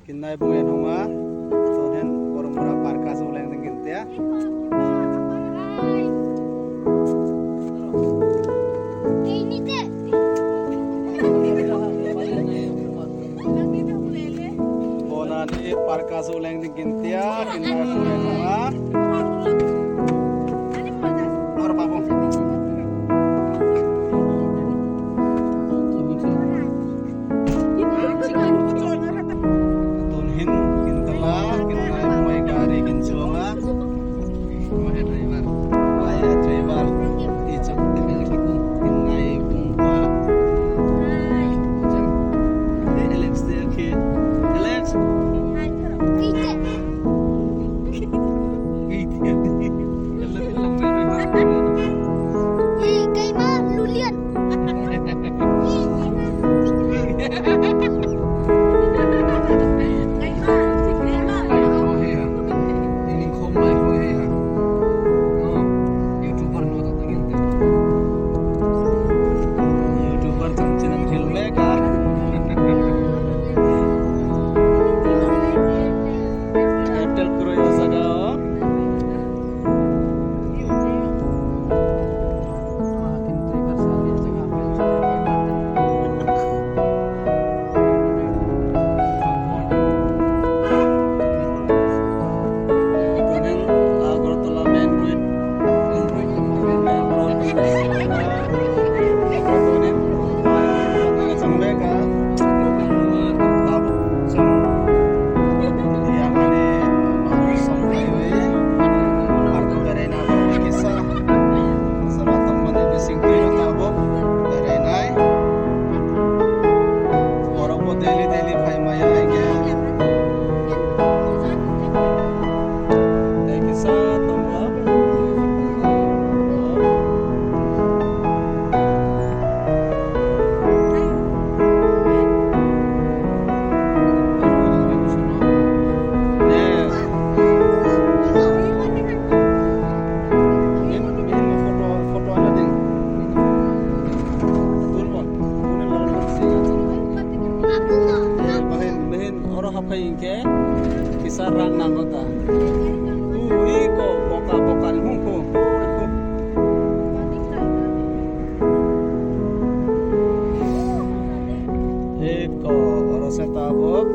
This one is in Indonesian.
Kinai bunga nunga, soalnya orang-orang parkas ulang tinggi ya. Bona ni parkas ulang tinggi ya, kinai bunga nunga. Orang pabung. Tunhin kintala kinai bunga gari kinconga. Maya driver icak kinai bunga. Alex dia ke Alex. YouTuber cangcinan filmnya kah? Airtel Pro ya sagao. Ke kisarang nangota. Iko boka-boka hungko. Iko orosnya tabok.